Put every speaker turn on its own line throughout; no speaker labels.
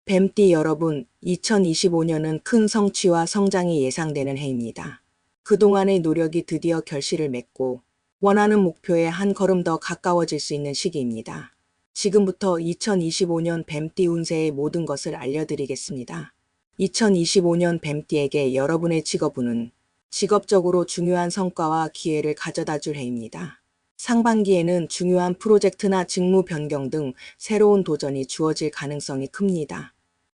뱀띠 여러분, 2025년은 큰 성취와 성장이 예상되는 해입니다. 그동안의 노력이 드디어 결실을 맺고 원하는 목표에 한 걸음 더 가까워질 수 있는 시기입니다. 지금부터 2025년 뱀띠 운세의 모든 것을 알려드리겠습니다. 2025년 뱀띠에게 여러분의 직업운은 직업적으로 중요한 성과와 기회를 가져다 줄 해입니다. 상반기에는 중요한 프로젝트나 직무 변경 등 새로운 도전이 주어질 가능성이 큽니다.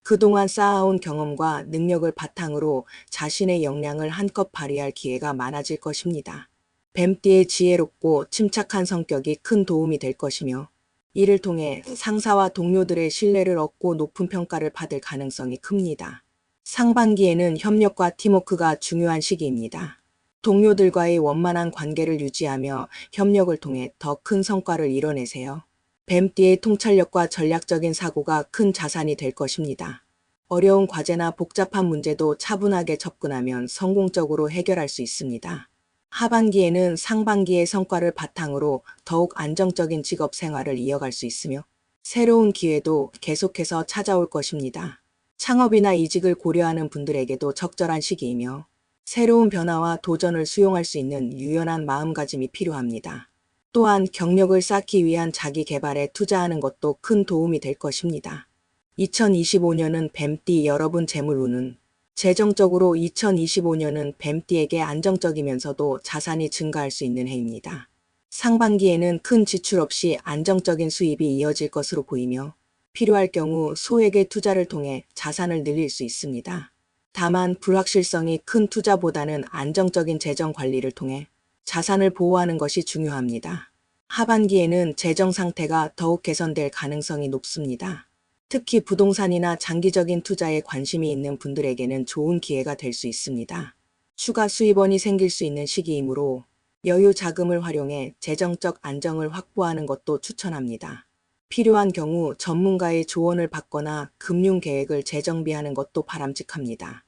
그동안 쌓아온 경험과 능력을 바탕으로 자신의 역량을 한껏 발휘할 기회가 많아질 것입니다. 뱀띠의 지혜롭고 침착한 성격이 큰 도움이 될 것이며, 이를 통해 상사와 동료들의 신뢰를 얻고 높은 평가를 받을 가능성이 큽니다. 상반기에는 협력과 팀워크가 중요한 시기입니다. 동료들과의 원만한 관계를 유지하며 협력을 통해 더 큰 성과를 이뤄내세요. 뱀띠의 통찰력과 전략적인 사고가 큰 자산이 될 것입니다. 어려운 과제나 복잡한 문제도 차분하게 접근하면 성공적으로 해결할 수 있습니다. 하반기에는 상반기의 성과를 바탕으로 더욱 안정적인 직업 생활을 이어갈 수 있으며, 새로운 기회도 계속해서 찾아올 것입니다. 창업이나 이직을 고려하는 분들에게도 적절한 시기이며, 새로운 변화와 도전을 수용할 수 있는 유연한 마음가짐이 필요합니다. 또한 경력을 쌓기 위한 자기 개발에 투자하는 것도 큰 도움이 될 것입니다. 2025년은 뱀띠 여러분 재물운은 재정적으로 2025년은 뱀띠에게 안정적이면서도 자산이 증가할 수 있는 해입니다. 상반기에는 큰 지출 없이 안정적인 수입이 이어질 것으로 보이며, 필요할 경우 소액의 투자를 통해 자산을 늘릴 수 있습니다. 다만 불확실성이 큰 투자보다는 안정적인 재정 관리를 통해 자산을 보호하는 것이 중요합니다. 하반기에는 재정 상태가 더욱 개선될 가능성이 높습니다. 특히 부동산이나 장기적인 투자에 관심이 있는 분들에게는 좋은 기회가 될 수 있습니다. 추가 수입원이 생길 수 있는 시기이므로 여유 자금을 활용해 재정적 안정을 확보하는 것도 추천합니다. 필요한 경우 전문가의 조언을 받거나 금융 계획을 재정비하는 것도 바람직합니다.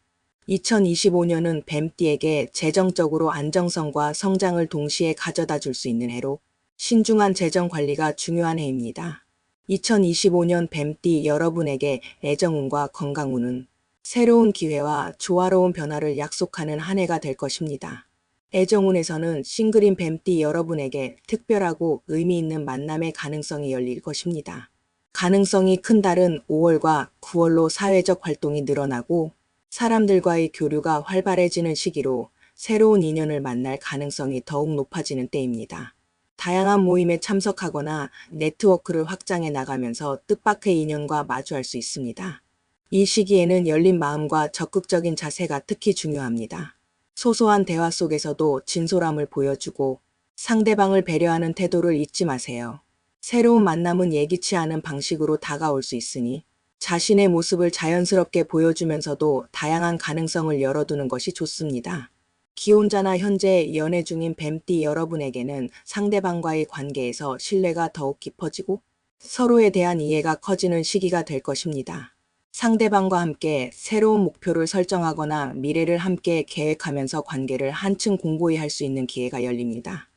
2025년은 뱀띠에게 재정적으로 안정성과 성장을 동시에 가져다 줄 수 있는 해로 신중한 재정 관리가 중요한 해입니다. 2025년 뱀띠 여러분에게 애정운과 건강운은 새로운 기회와 조화로운 변화를 약속하는 한 해가 될 것입니다. 애정운에서는 싱글인 뱀띠 여러분에게 특별하고 의미 있는 만남의 가능성이 열릴 것입니다. 가능성이 큰 달은 5월과 9월로 사회적 활동이 늘어나고 사람들과의 교류가 활발해지는 시기로 새로운 인연을 만날 가능성이 더욱 높아지는 때입니다. 다양한 모임에 참석하거나 네트워크를 확장해 나가면서 뜻밖의 인연과 마주할 수 있습니다. 이 시기에는 열린 마음과 적극적인 자세가 특히 중요합니다. 소소한 대화 속에서도 진솔함을 보여주고 상대방을 배려하는 태도를 잊지 마세요. 새로운 만남은 예기치 않은 방식으로 다가올 수 있으니 자신의 모습을 자연스럽게 보여주면서도 다양한 가능성을 열어두는 것이 좋습니다. 기혼자나 현재 연애 중인 뱀띠 여러분에게는 상대방과의 관계에서 신뢰가 더욱 깊어지고 서로에 대한 이해가 커지는 시기가 될 것입니다. 상대방과 함께 새로운 목표를 설정하거나 미래를 함께 계획하면서 관계를 한층 공고히 할 수 있는 기회가 열립니다.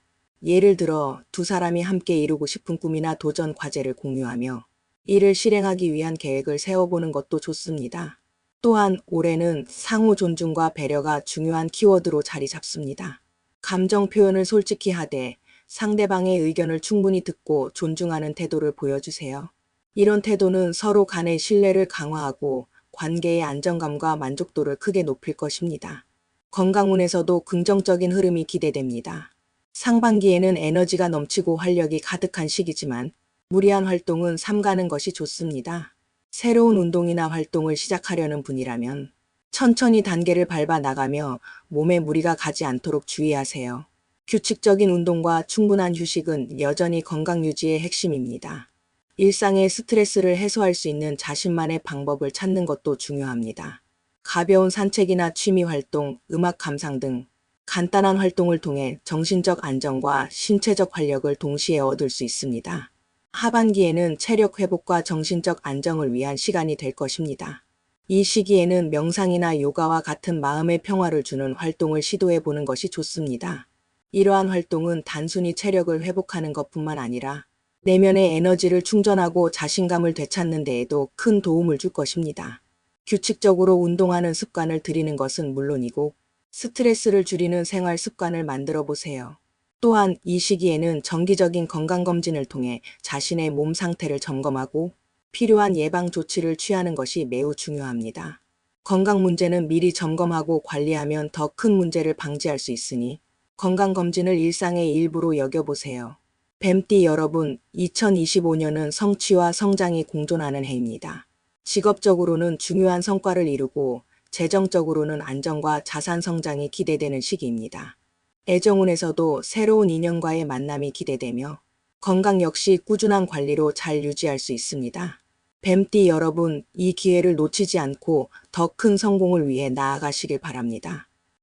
예를 들어 두 사람이 함께 이루고 싶은 꿈이나 도전 과제를 공유하며 이를 실행하기 위한 계획을 세워보는 것도 좋습니다. 또한 올해는 상호 존중과 배려가 중요한 키워드로 자리 잡습니다. 감정 표현을 솔직히 하되 상대방의 의견을 충분히 듣고 존중하는 태도를 보여주세요. 이런 태도는 서로 간의 신뢰를 강화하고 관계의 안정감과 만족도를 크게 높일 것입니다. 건강운에서도 긍정적인 흐름이 기대됩니다. 상반기에는 에너지가 넘치고 활력이 가득한 시기지만 무리한 활동은 삼가는 것이 좋습니다. 새로운 운동이나 활동을 시작하려는 분이라면 천천히 단계를 밟아 나가며 몸에 무리가 가지 않도록 주의하세요. 규칙적인 운동과 충분한 휴식은 여전히 건강 유지의 핵심입니다. 일상의 스트레스를 해소할 수 있는 자신만의 방법을 찾는 것도 중요합니다. 가벼운 산책이나 취미 활동, 음악 감상 등 간단한 활동을 통해 정신적 안정과 신체적 활력을 동시에 얻을 수 있습니다. 하반기에는 체력 회복과 정신적 안정을 위한 시간이 될 것입니다. 이 시기에는 명상이나 요가와 같은 마음의 평화를 주는 활동을 시도해 보는 것이 좋습니다. 이러한 활동은 단순히 체력을 회복하는 것뿐만 아니라 내면의 에너지를 충전하고 자신감을 되찾는 데에도 큰 도움을 줄 것입니다. 규칙적으로 운동하는 습관을 들이는 것은 물론이고 스트레스를 줄이는 생활 습관을 만들어 보세요. 또한 이 시기에는 정기적인 건강검진을 통해 자신의 몸 상태를 점검하고 필요한 예방 조치를 취하는 것이 매우 중요합니다. 건강 문제는 미리 점검하고 관리하면 더 큰 문제를 방지할 수 있으니 건강검진을 일상의 일부로 여겨보세요. 뱀띠 여러분, 2025년은 성취와 성장이 공존하는 해입니다. 직업적으로는 중요한 성과를 이루고 재정적으로는 안정과 자산 성장이 기대되는 시기입니다. 애정운에서도 새로운 인연과의 만남이 기대되며 건강 역시 꾸준한 관리로 잘 유지할 수 있습니다. 뱀띠 여러분, 이 기회를 놓치지 않고 더 큰 성공을 위해 나아가시길 바랍니다.